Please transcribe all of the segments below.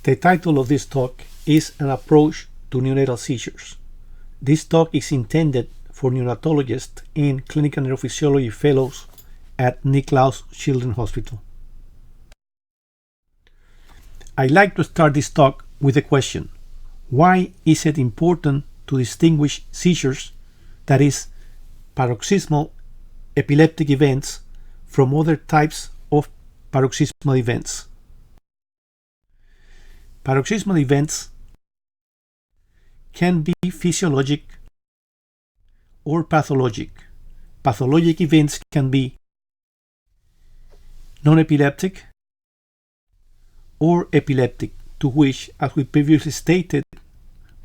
The title of this talk is An Approach to Neonatal Seizures. This talk is intended for neonatologists and clinical neurophysiology fellows at Nicklaus Children's Hospital. I'd like to start this talk with a question. Why is it important to distinguish seizures, that is, paroxysmal epileptic events, from other types of paroxysmal events? Paroxysmal events can be physiologic or pathologic. Pathologic events can be non-epileptic or epileptic, to which, as we previously stated,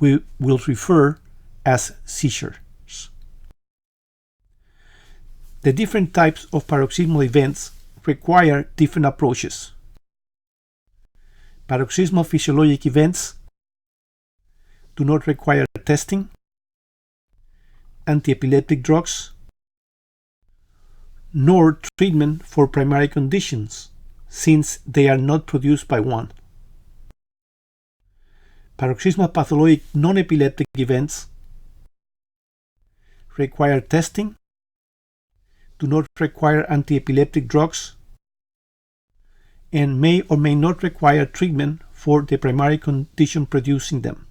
we will refer as seizures. The different types of paroxysmal events require different approaches. Paroxysmal physiologic events do not require testing, anti-epileptic drugs, nor treatment for primary conditions, since they are not produced by one. Paroxysmal pathologic non-epileptic events require testing, do not require anti-epileptic drugs, and may or may not require treatment for the primary condition producing them.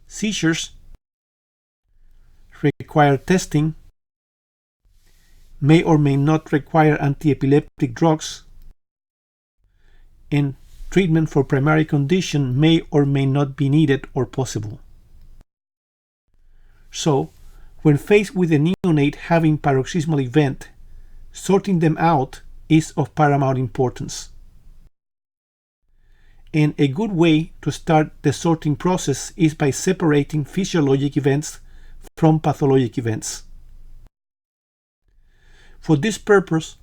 Seizures require testing, may or may not require anti-epileptic drugs, and treatment for primary condition may or may not be needed or possible. So, when faced with a neonate having paroxysmal event, sorting them out is of paramount importance. And a good way to start the sorting process is by separating physiologic events from pathologic events. For this purpose,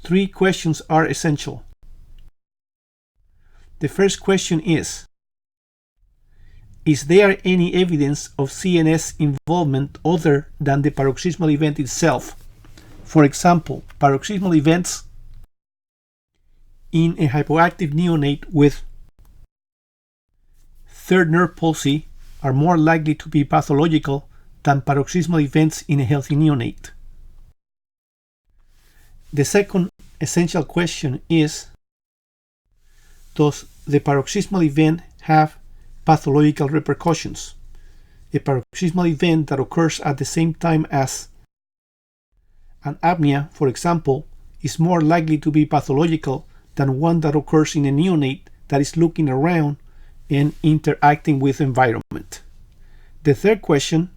three questions are essential. The first question is there any evidence of CNS involvement other than the paroxysmal event itself? For example, paroxysmal events in a hypoactive neonate with third nerve palsy are more likely to be pathological than paroxysmal events in a healthy neonate. The second essential question is, does the paroxysmal event have pathological repercussions? A paroxysmal event that occurs at the same time as an apnea, for example, is more likely to be pathological than one that occurs in a neonate that is looking around and interacting with the environment. The third question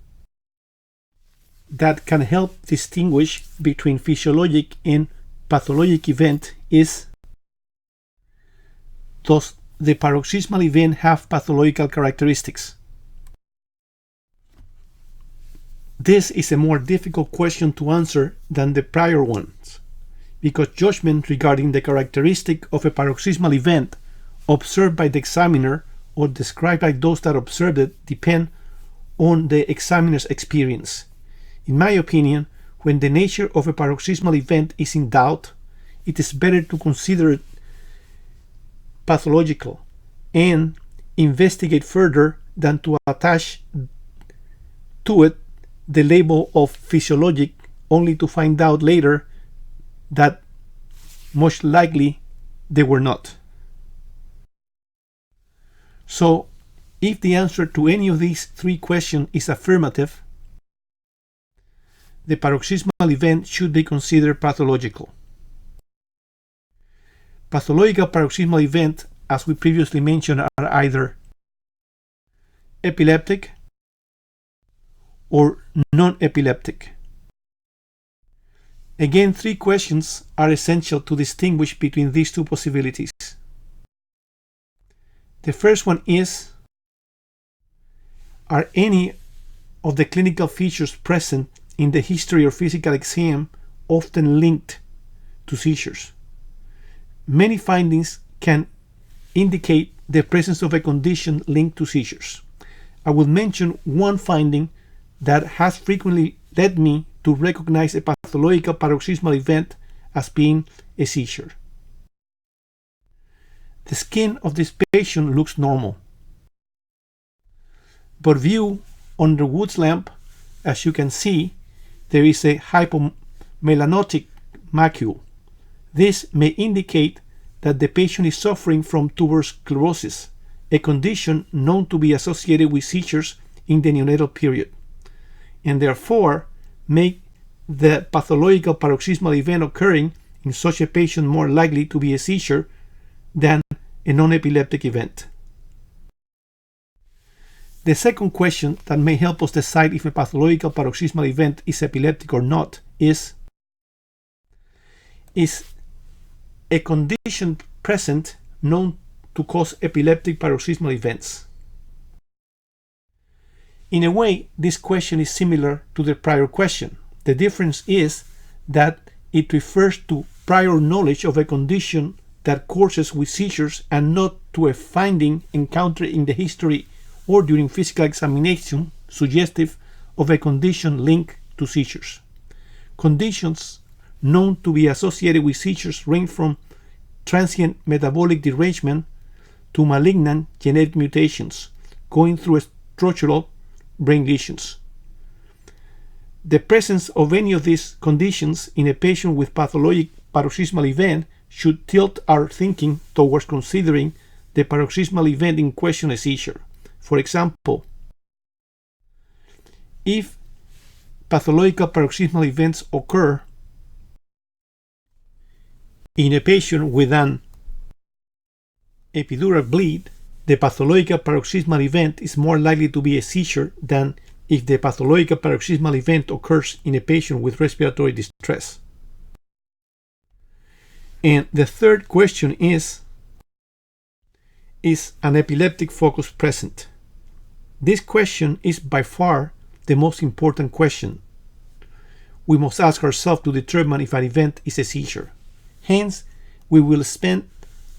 that can help distinguish between physiologic and pathologic event is, does the paroxysmal event have pathological characteristics? This is a more difficult question to answer than the prior ones, because judgment regarding the characteristic of a paroxysmal event observed by the examiner or described by those that observed it depend on the examiner's experience. In my opinion, when the nature of a paroxysmal event is in doubt, it is better to consider it pathological and investigate further than to attach to it the label of physiologic, only to find out later that most likely they were not. So, if the answer to any of these three questions is affirmative, the paroxysmal event should be considered pathological. Pathological paroxysmal events, as we previously mentioned, are either epileptic or non-epileptic. Again, three questions are essential to distinguish between these two possibilities. The first one is, are any of the clinical features present in the history or physical exam often linked to seizures? Many findings can indicate the presence of a condition linked to seizures. I will mention one finding that has frequently led me to recognize a pathological paroxysmal event as being a seizure. The skin of this patient looks normal, but viewed under Wood's lamp, as you can see, there is a hypomelanotic macule. This may indicate that the patient is suffering from tuberous sclerosis, a condition known to be associated with seizures in the neonatal period, and therefore make the pathological paroxysmal event occurring in such a patient more likely to be a seizure than a non-epileptic event. The second question that may help us decide if a pathological paroxysmal event is epileptic or not is a condition present known to cause epileptic paroxysmal events? In a way, this question is similar to the prior question. The difference is that it refers to prior knowledge of a condition that courses with seizures and not to a finding encountered in the history or during physical examination suggestive of a condition linked to seizures. Conditions known to be associated with seizures range from transient metabolic derangement to malignant genetic mutations, going through structural brain lesions. The presence of any of these conditions in a patient with pathologic paroxysmal event should tilt our thinking towards considering the paroxysmal event in question a seizure. For example, if pathological paroxysmal events occur in a patient with an epidural bleed, the pathological paroxysmal event is more likely to be a seizure than if the pathological paroxysmal event occurs in a patient with respiratory distress. And the third question is an epileptic focus present? This question is by far the most important question. We must ask ourselves to determine if an event is a seizure. Hence, we will spend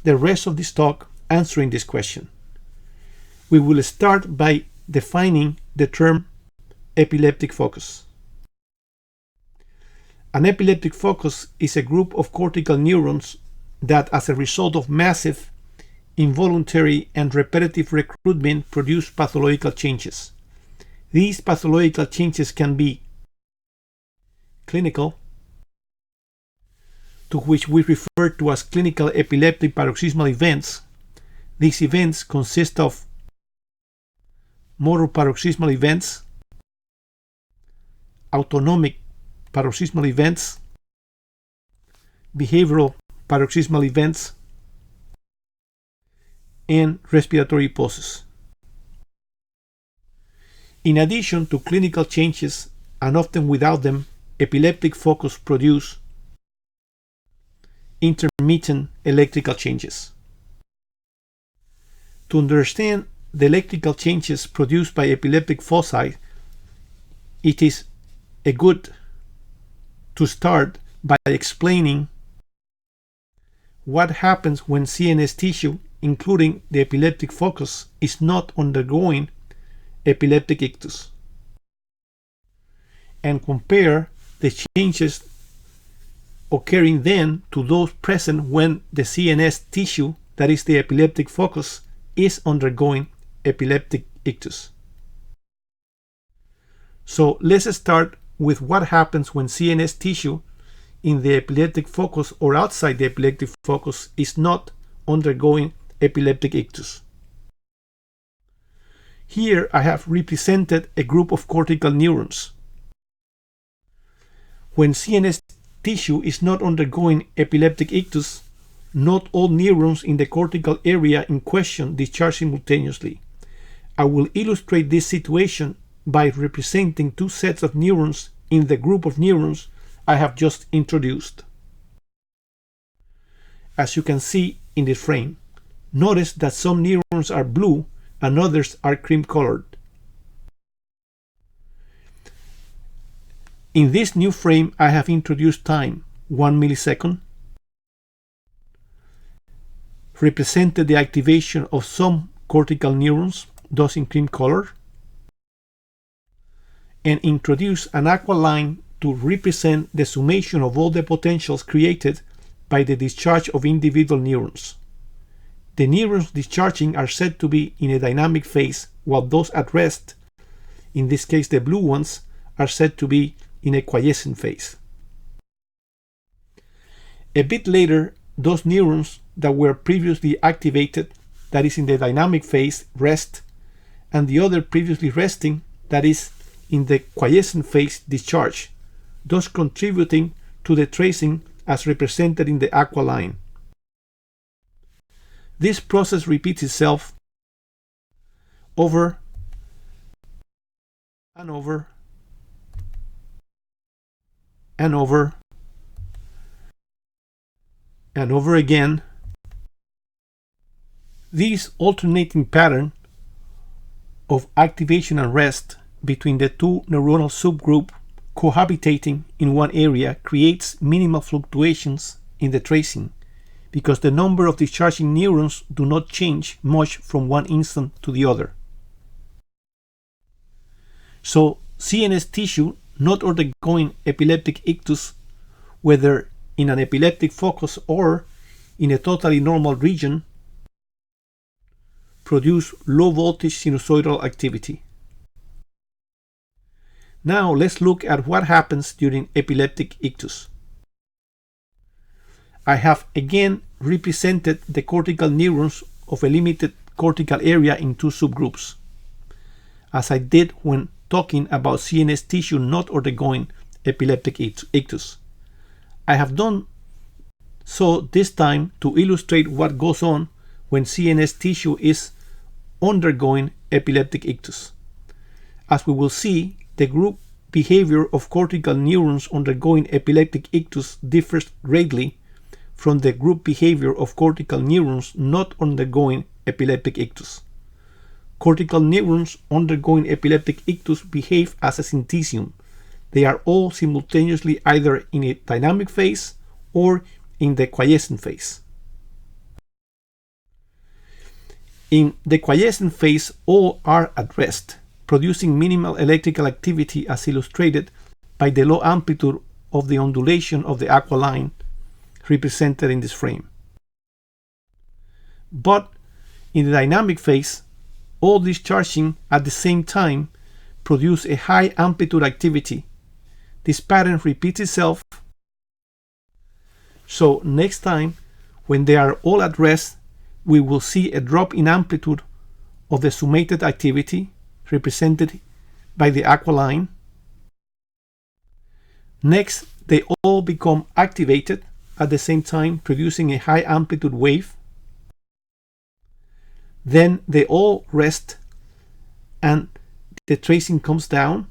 the rest of this talk answering this question. We will start by defining the term epileptic focus. An epileptic focus is a group of cortical neurons that, as a result of massive, involuntary, and repetitive recruitment, produce pathological changes. These pathological changes can be clinical, to which we refer to as clinical epileptic paroxysmal events. These events consist of motor paroxysmal events, autonomic paroxysmal events, behavioral paroxysmal events, and respiratory pauses. In addition to clinical changes, and often without them, epileptic focus produce intermittent electrical changes. To understand the electrical changes produced by epileptic foci, it is good to start by explaining what happens when CNS tissue, including the epileptic focus, is not undergoing epileptic ictus, and compare the changes occurring then to those present when the CNS tissue, that is the epileptic focus, is undergoing epileptic ictus. So let's start with what happens when CNS tissue in the epileptic focus or outside the epileptic focus is not undergoing epileptic ictus. Here I have represented a group of cortical neurons. When CNS tissue is not undergoing epileptic ictus, not all neurons in the cortical area in question discharge simultaneously. I will illustrate this situation by representing two sets of neurons in the group of neurons I have just introduced. As you can see in the frame, notice that some neurons are blue and others are cream colored. In this new frame, I have introduced time, 1 millisecond, represented the activation of some cortical neurons, those in cream color, and introduced an aqua line to represent the summation of all the potentials created by the discharge of individual neurons. The neurons discharging are said to be in a dynamic phase, while those at rest, in this case the blue ones, are said to be in a quiescent phase. A bit later, those neurons that were previously activated, that is in the dynamic phase, rest, and the other previously resting, that is in the quiescent phase, discharge, thus contributing to the tracing as represented in the aqua line. This process repeats itself over and over and over and over again. This alternating pattern of activation and rest between the two neuronal subgroups cohabitating in one area creates minimal fluctuations in the tracing, because the number of discharging neurons do not change much from one instant to the other. So CNS tissue not undergoing epileptic ictus, whether in an epileptic focus or in a totally normal region, produce low voltage sinusoidal activity. Now let's look at what happens during epileptic ictus. I have again represented the cortical neurons of a limited cortical area in two subgroups, as I did when talking about CNS tissue not undergoing epileptic ictus. I have done so this time to illustrate what goes on when CNS tissue is undergoing epileptic ictus. As we will see, the group behavior of cortical neurons undergoing epileptic ictus differs greatly from the group behavior of cortical neurons not undergoing epileptic ictus. Cortical neurons undergoing epileptic ictus behave as a synthesium. They are all simultaneously either in a dynamic phase or in the quiescent phase. In the quiescent phase, all are at rest, producing minimal electrical activity as illustrated by the low amplitude of the undulation of the aqua line represented in this frame. But in the dynamic phase, all discharging at the same time produce a high amplitude activity. This pattern repeats itself, so next time when they are all at rest, we will see a drop in amplitude of the summated activity represented by the aqua line. Next, they all become activated at the same time, producing a high amplitude wave. Then they all rest and the tracing comes down.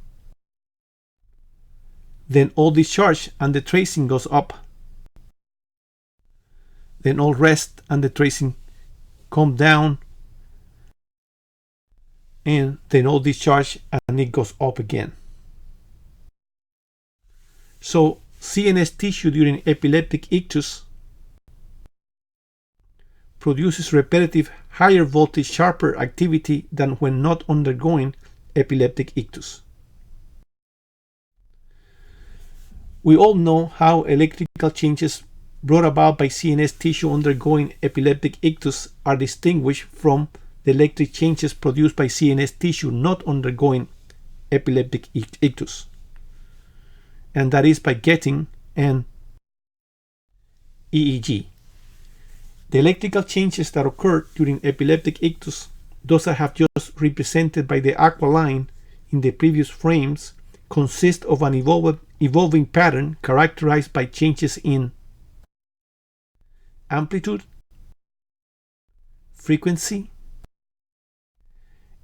Then all discharge and the tracing goes up. Then all rest and the tracing come down. And then all discharge and it goes up again. So CNS tissue during epileptic ictus produces repetitive higher voltage sharper activity than when not undergoing epileptic ictus. We all know how electrical changes brought about by CNS tissue undergoing epileptic ictus are distinguished from the electric changes produced by CNS tissue not undergoing epileptic ictus, and that is by getting an EEG. The electrical changes that occur during epileptic ictus, those I have just represented by the aqua line in the previous frames, consist of an evolving pattern characterized by changes in amplitude, frequency,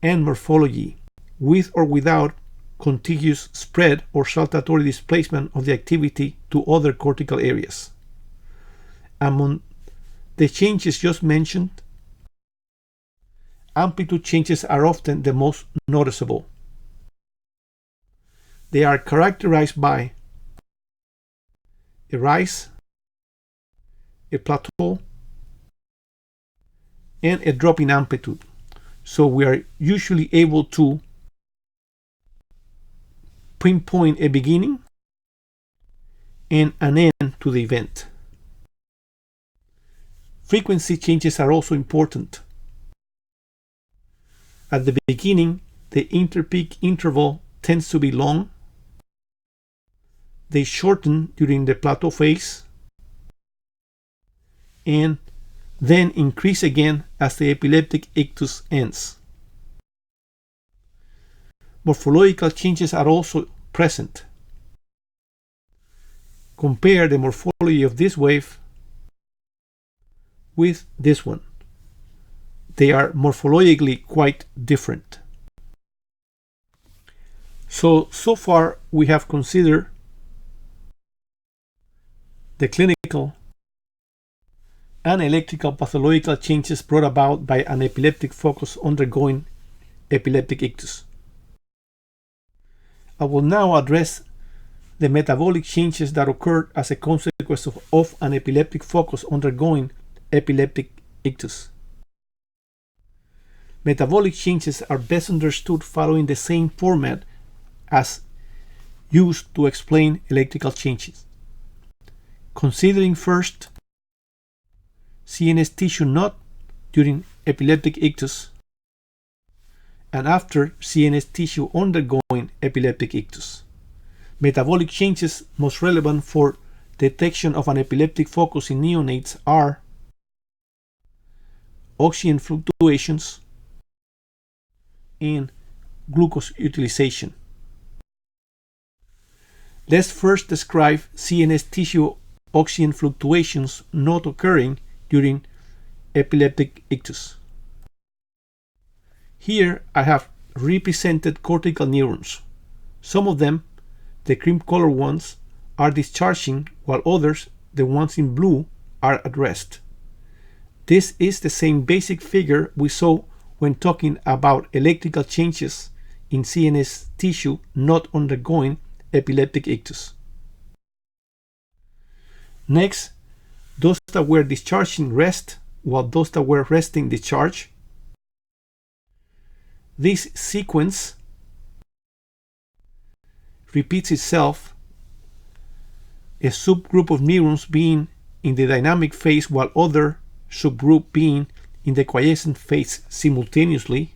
and morphology, with or without contiguous spread or saltatory displacement of the activity to other cortical areas. Among the changes just mentioned, amplitude changes are often the most noticeable. They are characterized by a rise, a plateau, and a drop in amplitude. So we are usually able to pinpoint a beginning and an end to the event. Frequency changes are also important. At the beginning, the interpeak interval tends to be long. They shorten during the plateau phase and then increase again as the epileptic ictus ends. Morphological changes are also present. Compare the morphology of this wave with this one. They are morphologically quite different. So far we have considered the clinical and electrical pathological changes brought about by an epileptic focus undergoing epileptic ictus. I will now address the metabolic changes that occurred as a consequence of an epileptic focus undergoing epileptic ictus. Metabolic changes are best understood following the same format as used to explain electrical changes. Considering first CNS tissue not during epileptic ictus and after CNS tissue undergoing epileptic ictus. Metabolic changes most relevant for detection of an epileptic focus in neonates are oxygen fluctuations and glucose utilization. Let's first describe CNS tissue oxygen fluctuations not occurring during epileptic ictus. Here I have represented cortical neurons. Some of them, the cream colored ones, are discharging, while others, the ones in blue, are at rest. This is the same basic figure we saw when talking about electrical changes in CNS tissue not undergoing epileptic ictus. Next, those that were discharging rest, while those that were resting discharge. This sequence repeats itself, a subgroup of neurons being in the dynamic phase while other subgroup being in the quiescent phase simultaneously,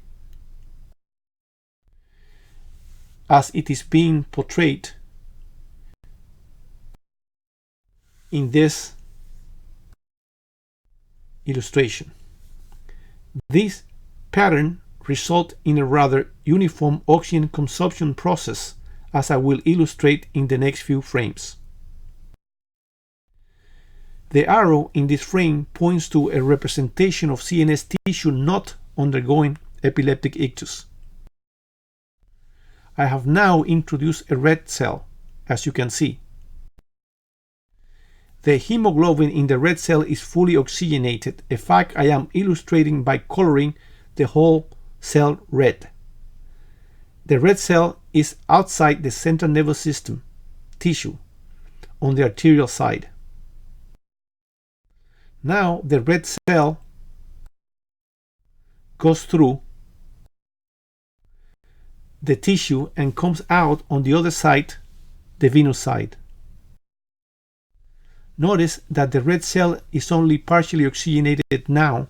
as it is being portrayed in this illustration. This pattern results in a rather uniform oxygen consumption process, as I will illustrate in the next few frames. The arrow in this frame points to a representation of CNS tissue not undergoing epileptic ictus. I have now introduced a red cell, as you can see. The hemoglobin in the red cell is fully oxygenated, a fact I am illustrating by coloring the whole cell red. The red cell is outside the central nervous system tissue on the arterial side. Now the red cell goes through the tissue and comes out on the other side, the venous side. Notice that the red cell is only partially oxygenated now.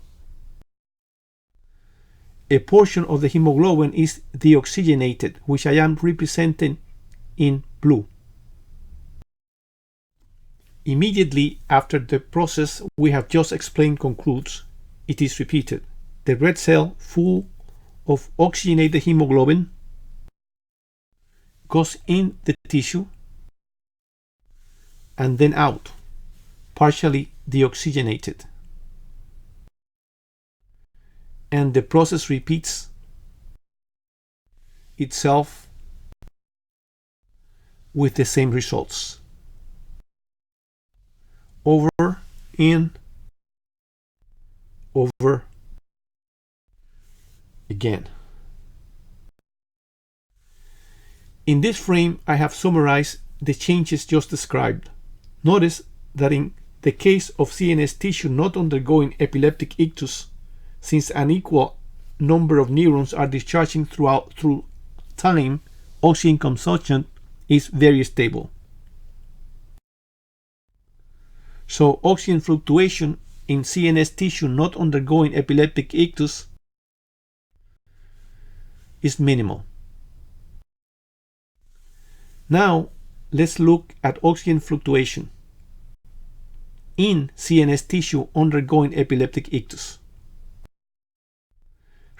A portion of the hemoglobin is deoxygenated, which I am representing in blue. Immediately after the process we have just explained concludes, it is repeated. The red cell, full of oxygenated hemoglobin, goes in the tissue and then out, partially deoxygenated. And the process repeats itself with the same results. Over and over again. In this frame, I have summarized the changes just described. Notice that in the case of CNS tissue not undergoing epileptic ictus, since an equal number of neurons are discharging through time, oxygen consumption is very stable. So oxygen fluctuation in CNS tissue not undergoing epileptic ictus is minimal. Now, let's look at oxygen fluctuation in CNS tissue undergoing epileptic ictus.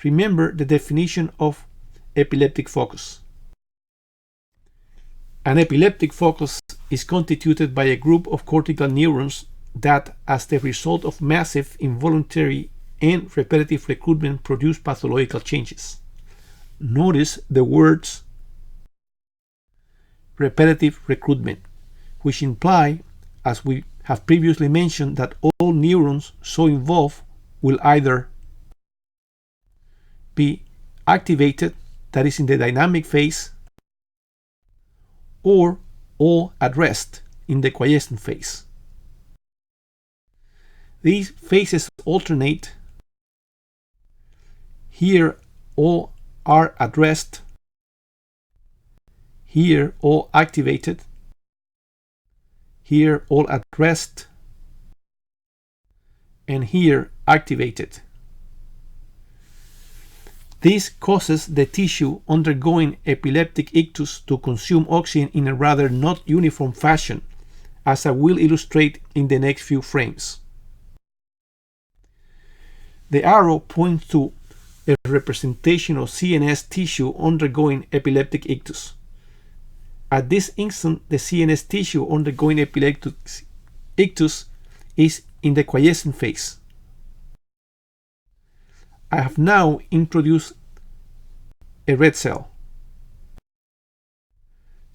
Remember the definition of epileptic focus. An epileptic focus is constituted by a group of cortical neurons that, as the result of massive, involuntary, and repetitive recruitment, produce pathological changes. Notice the words repetitive recruitment, which imply, as we have previously mentioned, that all neurons so involved will either be activated, that is in the dynamic phase, or all at rest in the quiescent phase. These phases alternate. Here all are at rest, here all activated, here all at rest, and here activated. This causes the tissue undergoing epileptic ictus to consume oxygen in a rather not uniform fashion, as I will illustrate in the next few frames. The arrow points to a representation of CNS tissue undergoing epileptic ictus. At this instant, the CNS tissue undergoing epileptic ictus is in the quiescent phase. I have now introduced a red cell,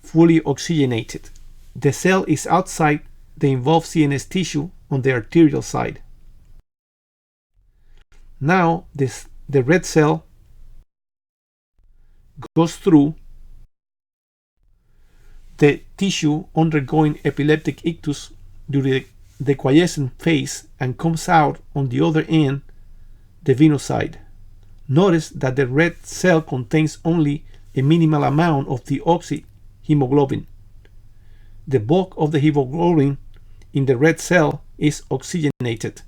fully oxygenated. The cell is outside the involved CNS tissue on the arterial side. Now the red cell goes through the tissue undergoing epileptic ictus during the quiescent phase and comes out on the other end, the venous side. Notice that the red cell contains only a minimal amount of the oxyhemoglobin. The bulk of the hemoglobin in the red cell is oxygenated.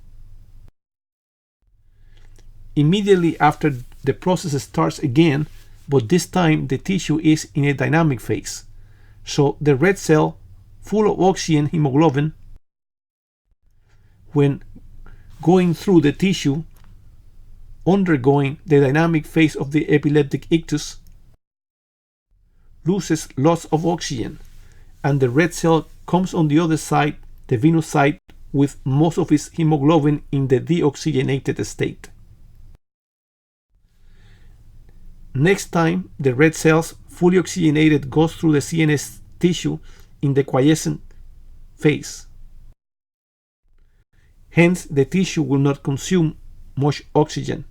Immediately after, the process starts again, but this time the tissue is in a dynamic phase. So the red cell, full of oxygen hemoglobin, when going through the tissue undergoing the dynamic phase of the epileptic ictus, loses lots of oxygen, and the red cell comes on the other side, the venous side, with most of its hemoglobin in the deoxygenated state. Next time the red cells, fully oxygenated, goes through the CNS tissue in the quiescent phase. Hence, the tissue will not consume much oxygen,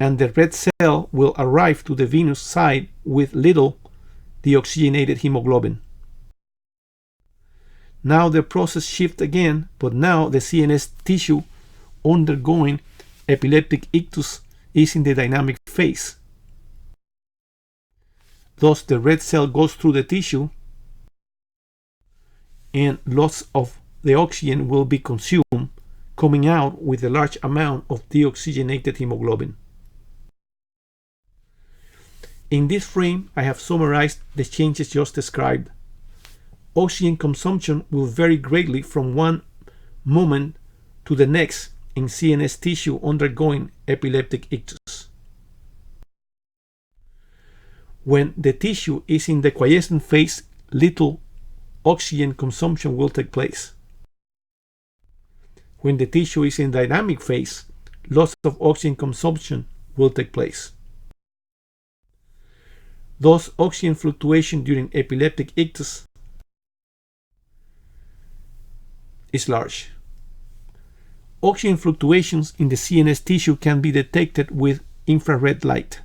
and the red cell will arrive to the venous side with little deoxygenated hemoglobin. Now the process shifts again, but now the CNS tissue undergoing epileptic ictus is in the dynamic phase. Thus, the red cell goes through the tissue and lots of the oxygen will be consumed, coming out with a large amount of deoxygenated hemoglobin. In this frame, I have summarized the changes just described. Oxygen consumption will vary greatly from one moment to the next in CNS tissue undergoing epileptic ictus. When the tissue is in the quiescent phase, little oxygen consumption will take place. When the tissue is in dynamic phase, lots of oxygen consumption will take place. Thus, oxygen fluctuation during epileptic ictus is large. Oxygen fluctuations in the CNS tissue can be detected with infrared light.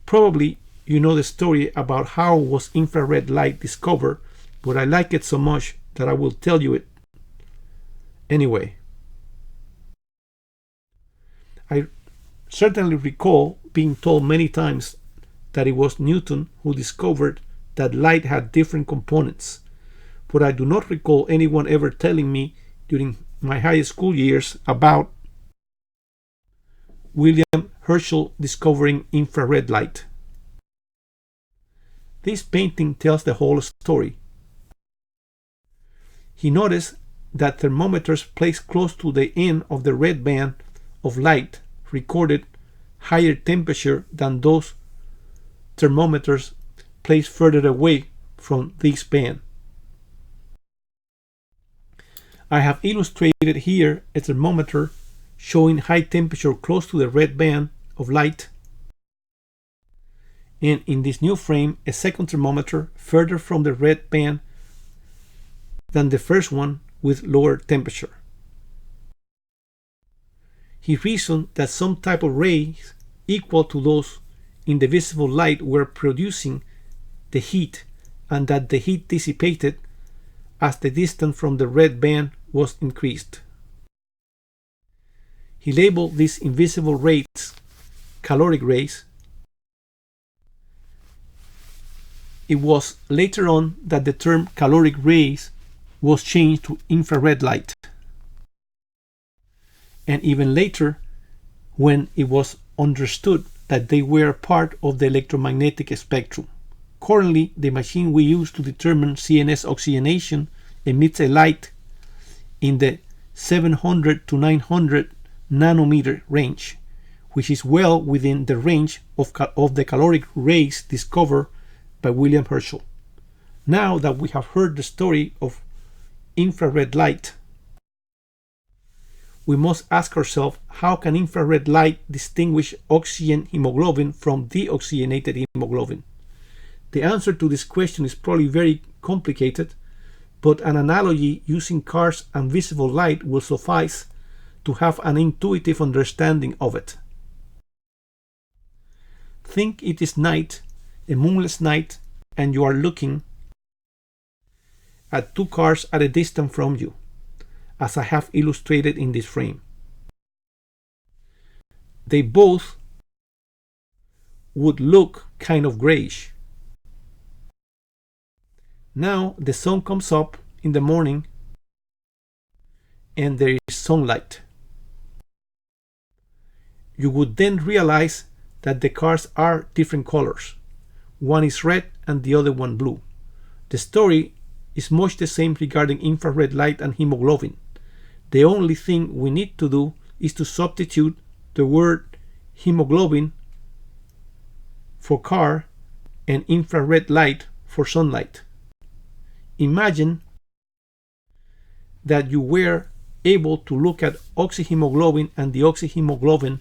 Probably you know the story about how was infrared light discovered, but I like it so much that I will tell you it anyway. I certainly recall being told many times that it was Newton who discovered that light had different components, but I do not recall anyone ever telling me during my high school years about William Herschel discovering infrared light. This painting tells the whole story. He noticed that thermometers placed close to the end of the red band of light recorded higher temperature than those thermometers placed further away from this band. I have illustrated here a thermometer showing high temperature close to the red band of light, and in this new frame a second thermometer further from the red band than the first one with lower temperature. He reasoned that some type of rays equal to those in the visible light were producing the heat, and that the heat dissipated as the distance from the red band was increased. He labeled these invisible rays caloric rays. It was later on that the term caloric rays was changed to infrared light, and even later when it was understood that they were part of the electromagnetic spectrum. Currently, the machine we use to determine CNS oxygenation emits a light in the 700 to 900 nanometer range, which is well within the range of the caloric rays discovered by William Herschel. Now that we have heard the story of infrared light, we must ask ourselves, how can infrared light distinguish oxygen hemoglobin from deoxygenated hemoglobin? The answer to this question is probably very complicated, but an analogy using cars and visible light will suffice to have an intuitive understanding of it. Think it is night, a moonless night, and you are looking at two cars at a distance from you, as I have illustrated in this frame. They both would look kind of grayish. Now the sun comes up in the morning and there is sunlight. You would then realize that the cars are different colors. One is red and the other one blue. The story is much the same regarding infrared light and hemoglobin. The only thing we need to do is to substitute the word hemoglobin for car and infrared light for sunlight. Imagine that you were able to look at oxyhemoglobin and deoxyhemoglobin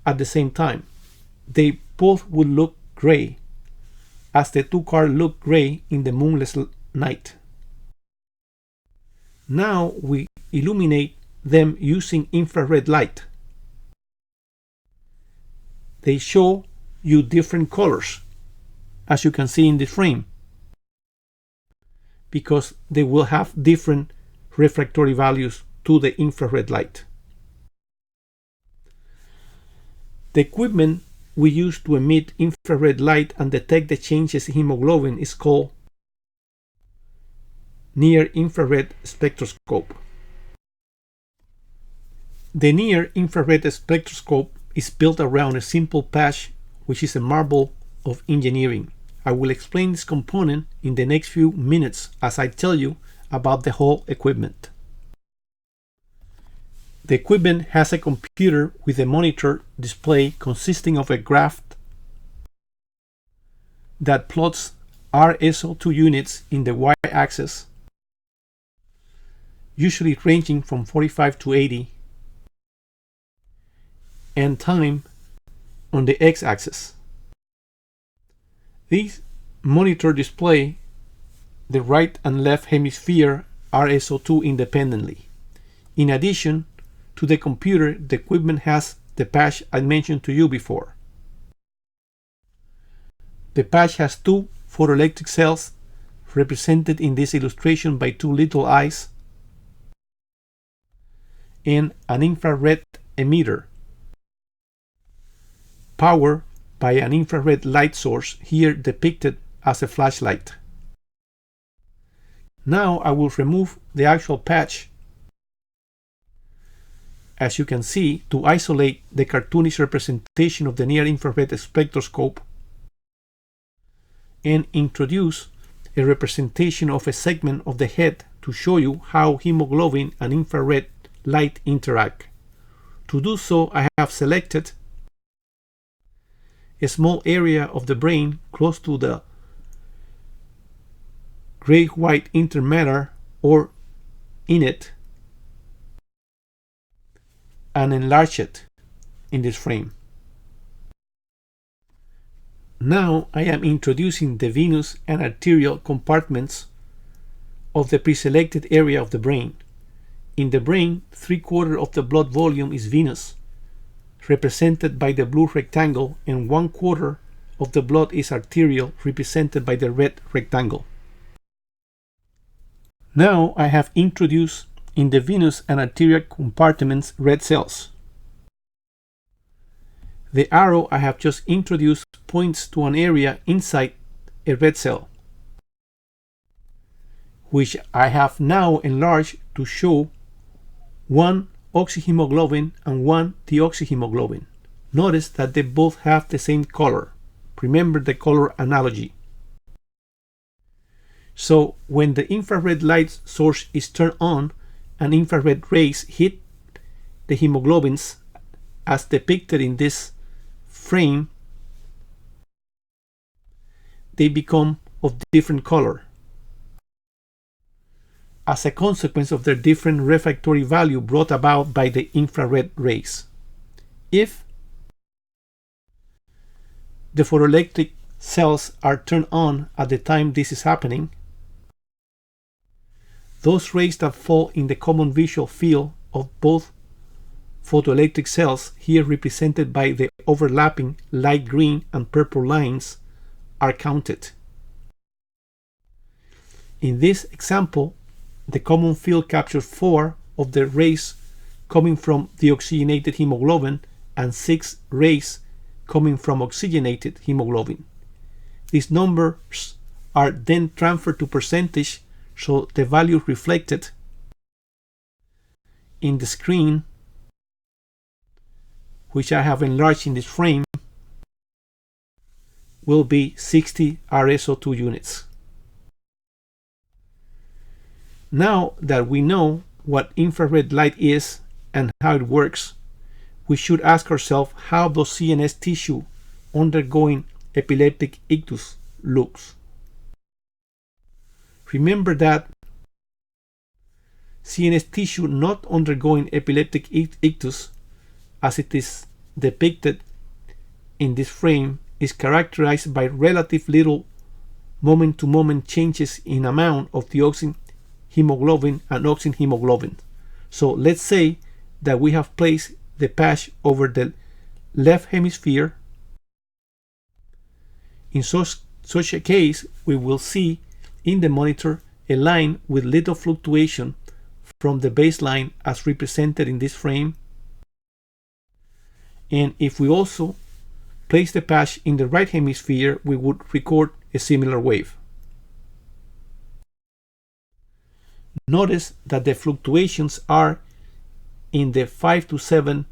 at the same time. They both would look gray, as the two cars look gray in the moonless night. Now we illuminate them using infrared light. They show you different colors, as you can see in the frame, because they will have different refractory values to the infrared light. The equipment we use to emit infrared light and detect the changes in hemoglobin is called near-infrared spectroscope. The near-infrared spectroscope is built around a simple patch, which is a marvel of engineering. I will explain this component in the next few minutes as I tell you about the whole equipment. The equipment has a computer with a monitor display consisting of a graph that plots RSO2 units in the y-axis, usually ranging from 45 to 80, and time on the x-axis. These monitor display the right and left hemisphere RSO2 independently. In addition to the computer, the equipment has the patch I mentioned to you before. The patch has two photoelectric cells, represented in this illustration by two little eyes, and an infrared emitter, powered by an infrared light source, here depicted as a flashlight. Now I will remove the actual patch, as you can see, to isolate the cartoonish representation of the near-infrared spectroscope and introduce a representation of a segment of the head to show you how hemoglobin and infrared light interact. To do so, I have selected a small area of the brain close to the gray-white intermatter, or in it, and enlarge it in this frame. Now I am introducing the venous and arterial compartments of the preselected area of the brain. In the brain, 3/4 of the blood volume is venous, represented by the blue rectangle, and 1/4 of the blood is arterial, represented by the red rectangle. Now I have introduced in the venous and arterial compartments red cells. The arrow I have just introduced points to an area inside a red cell, which I have now enlarged to show one oxyhemoglobin and one deoxyhemoglobin. Notice that they both have the same color. Remember the color analogy. So when the infrared light source is turned on and infrared rays hit the hemoglobins as depicted in this frame, they become of different color as a consequence of their different refractory value brought about by the infrared rays. If the photoelectric cells are turned on at the time this is happening, those rays that fall in the common visual field of both photoelectric cells, here represented by the overlapping light green and purple lines, are counted. In this example, the common field captures 4 of the rays coming from deoxygenated hemoglobin and 6 rays coming from oxygenated hemoglobin. These numbers are then transferred to percentage, so the value reflected in the screen, which I have enlarged in this frame, will be 60 RSO2 units. Now that we know what infrared light is and how it works, we should ask ourselves how does CNS tissue undergoing epileptic ictus looks. Remember that CNS tissue not undergoing epileptic ictus, as it is depicted in this frame, is characterized by relative little moment-to-moment changes in amount of deoxyhemoglobin and oxyhemoglobin. So let's say that we have placed the patch over the left hemisphere. In such a case, we will see in the monitor a line with little fluctuation from the baseline as represented in this frame. And if we also place the patch in the right hemisphere, we would record a similar wave. Notice that the fluctuations are in the 5 to 7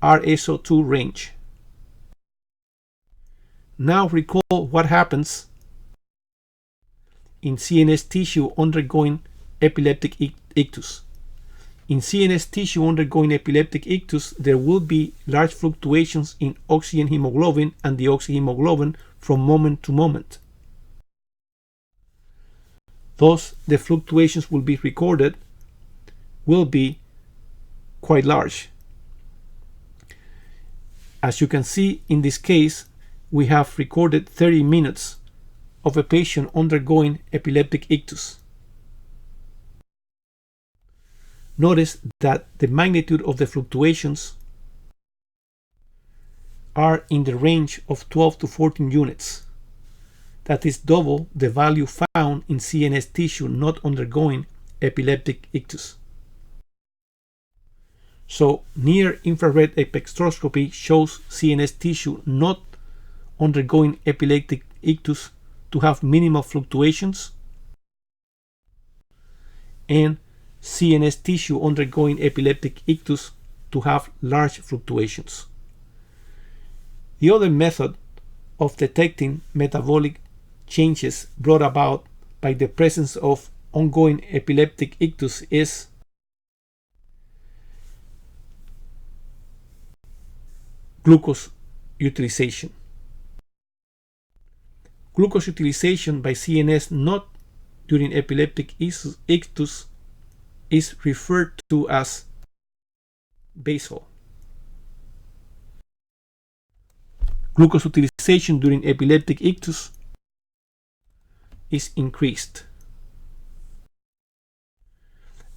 RSO2 range. Now recall what happens in CNS tissue undergoing epileptic ictus. In CNS tissue undergoing epileptic ictus, there will be large fluctuations in oxygen hemoglobin and deoxyhemoglobin from moment to moment. Thus, the fluctuations will be recorded will be quite large. As you can see in this case, we have recorded 30 minutes of a patient undergoing epileptic ictus. Notice that the magnitude of the fluctuations are in the range of 12 to 14 units. That is double the value found in CNS tissue not undergoing epileptic ictus. So near infrared spectroscopy shows CNS tissue not undergoing epileptic ictus to have minimal fluctuations, and CNS tissue undergoing epileptic ictus to have large fluctuations. The other method of detecting metabolic changes brought about by the presence of ongoing epileptic ictus is glucose utilization. Glucose utilization by CNS not during epileptic ictus is referred to as basal. Glucose utilization during epileptic ictus is increased.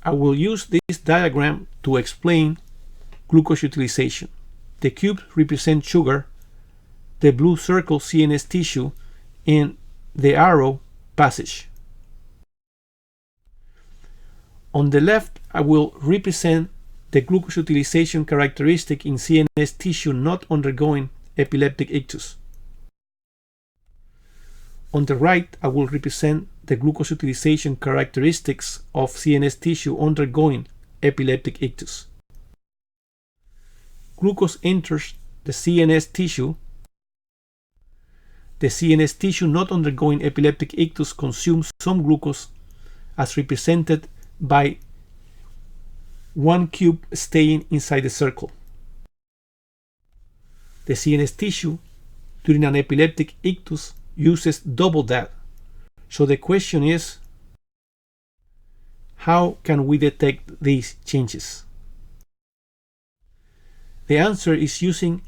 I will use this diagram to explain glucose utilization. The cubes represent sugar, the blue circle CNS tissue, and the arrow passage. On the left, I will represent the glucose utilization characteristic in CNS tissue not undergoing epileptic ictus. On the right, I will represent the glucose utilization characteristics of CNS tissue undergoing epileptic ictus. Glucose enters the CNS tissue. The CNS tissue not undergoing epileptic ictus consumes some glucose as represented by one cube staying inside the circle. The CNS tissue during an epileptic ictus uses double that. So the question is, how can we detect these changes? The answer is using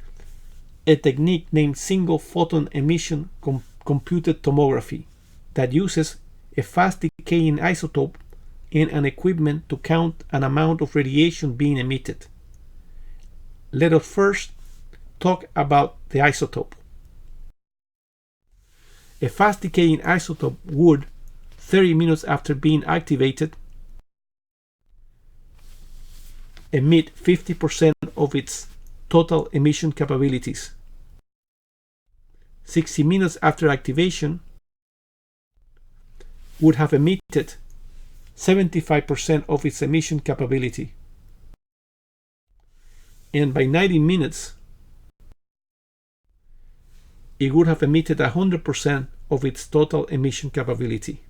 a technique named single photon emission computed tomography that uses a fast decaying isotope and an equipment to count an amount of radiation being emitted. Let us first talk about the isotope. A fast decaying isotope would, 30 minutes after being activated, emit 50% of its total emission capabilities. 60 minutes after activation would have emitted 75% of its emission capability. And by 90 minutes, it would have emitted 100% of its total emission capability.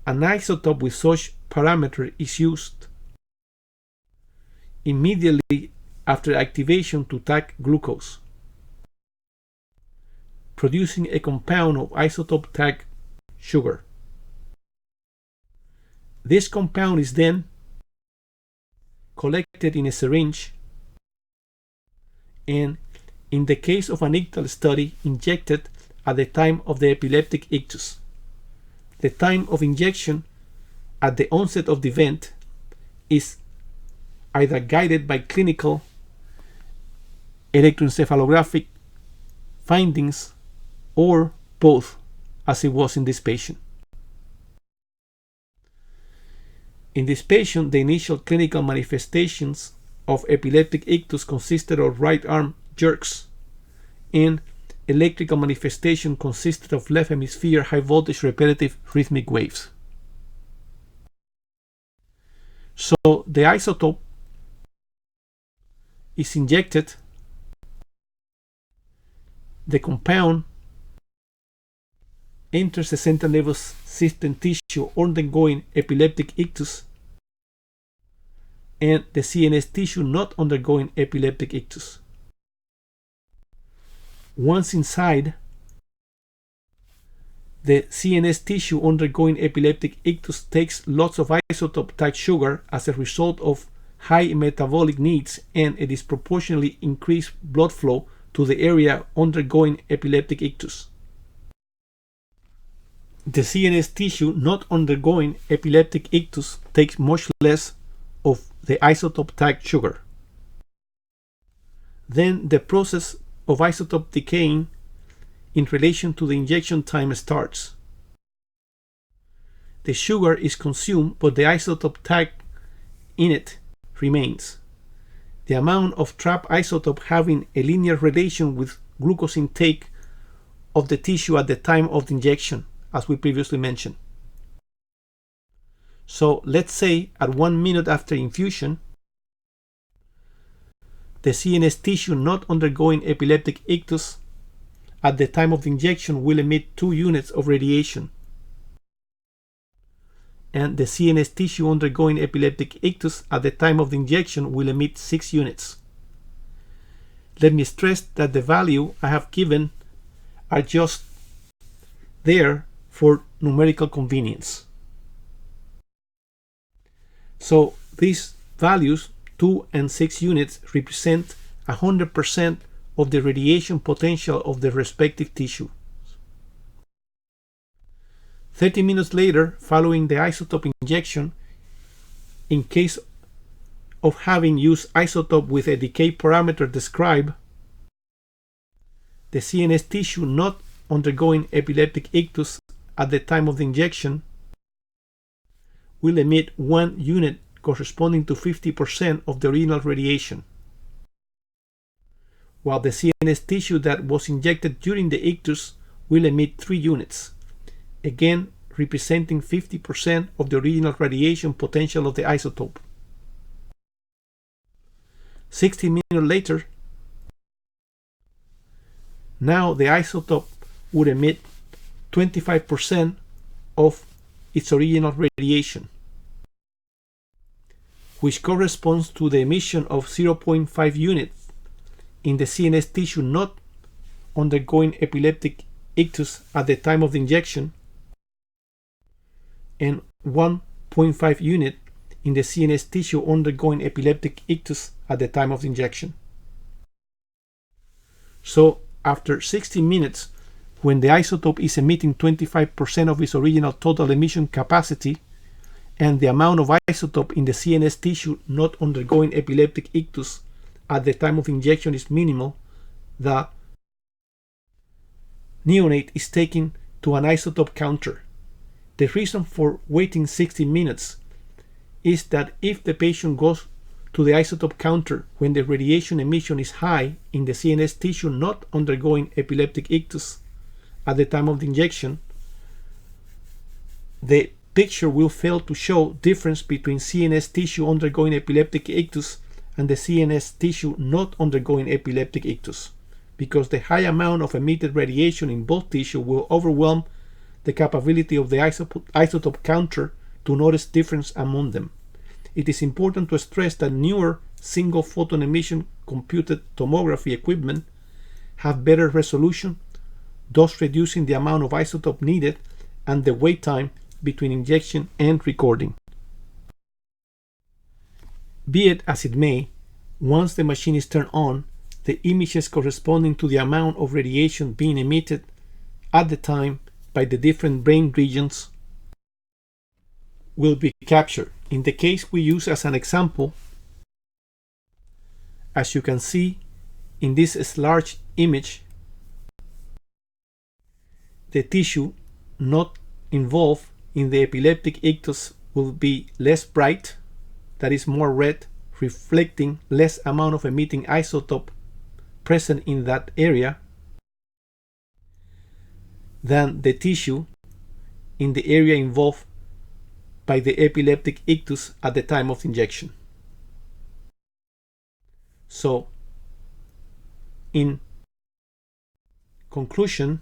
An isotope with such parameter is used immediately after activation to tag glucose, producing a compound of isotope tag sugar. This compound is then collected in a syringe and, in the case of an ictal study, injected at the time of the epileptic ictus. The time of injection at the onset of the event is either guided by clinical electroencephalographic findings or both, as it was in this patient. In this patient, the initial clinical manifestations of epileptic ictus consisted of right arm jerks, and electrical manifestation consisted of left hemisphere high voltage repetitive rhythmic waves. So the isotope is injected, the compound enters the central nervous system tissue undergoing epileptic ictus and the CNS tissue not undergoing epileptic ictus. Once inside, the CNS tissue undergoing epileptic ictus takes lots of isotope type sugar as a result of high metabolic needs and a disproportionately increased blood flow to the area undergoing epileptic ictus. The CNS tissue not undergoing epileptic ictus takes much less of the isotope tagged sugar. Then the process of isotope decaying in relation to the injection time starts. The sugar is consumed, but the isotope tag in it remains. The amount of trapped isotope having a linear relation with glucose intake of the tissue at the time of the injection, as we previously mentioned. So let's say at 1 minute after infusion, the CNS tissue not undergoing epileptic ictus at the time of the injection will emit 2 units of radiation, and the CNS tissue undergoing epileptic ictus at the time of the injection will emit 6 units. Let me stress that the value I have given are just there for numerical convenience. So these values, 2 and 6 units, represent 100% of the radiation potential of the respective tissue. 30 minutes later, following the isotope injection, in case of having used isotope with a decay parameter described, the CNS tissue not undergoing epileptic ictus at the time of the injection will emit 1 unit corresponding to 50% of the original radiation, while the CNS tissue that was injected during the ictus will emit 3 units, again representing 50% of the original radiation potential of the isotope. 60 minutes later, now the isotope would emit 25% of its original radiation, which corresponds to the emission of 0.5 units in the CNS tissue not undergoing epileptic ictus at the time of the injection, and 1.5 unit in the CNS tissue undergoing epileptic ictus at the time of the injection. So after 60 minutes, when the isotope is emitting 25% of its original total emission capacity, and the amount of isotope in the CNS tissue not undergoing epileptic ictus at the time of injection is minimal, the neonate is taken to an isotope counter. The reason for waiting 60 minutes is that if the patient goes to the isotope counter when the radiation emission is high in the CNS tissue not undergoing epileptic ictus at the time of the injection, the picture will fail to show difference between CNS tissue undergoing epileptic ictus and the CNS tissue not undergoing epileptic ictus, because the high amount of emitted radiation in both tissue will overwhelm the capability of the isotope counter to notice difference among them. It is important to stress that newer single photon emission computed tomography equipment have better resolution, thus reducing the amount of isotope needed and the wait time between injection and recording. Be it as it may, once the machine is turned on, the images corresponding to the amount of radiation being emitted at the time by the different brain regions will be captured. In the case we use as an example, as you can see in this large image, the tissue not involved in the epileptic ictus will be less bright, that is more red, reflecting less amount of emitting isotope present in that area than the tissue in the area involved by the epileptic ictus at the time of injection. So, in conclusion,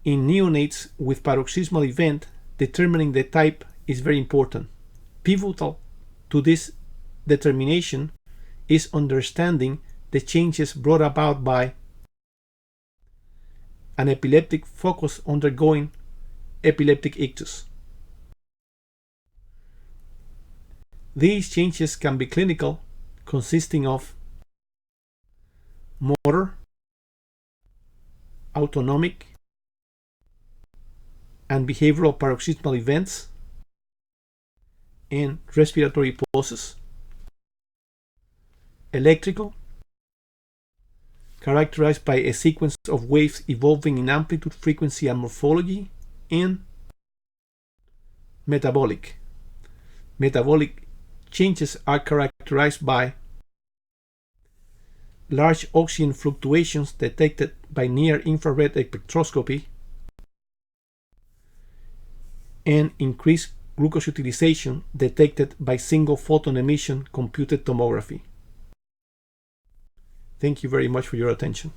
in neonates with paroxysmal event, determining the type is very important. Pivotal to this determination is understanding the changes brought about by an epileptic focus undergoing epileptic ictus. These changes can be clinical, consisting of motor, autonomic, and behavioral paroxysmal events, and respiratory pulses. Electrical, characterized by a sequence of waves evolving in amplitude, frequency, and morphology. And metabolic. Metabolic changes are characterized by large oxygen fluctuations detected by near-infrared spectroscopy and increased glucose utilization detected by single photon emission computed tomography. Thank you very much for your attention.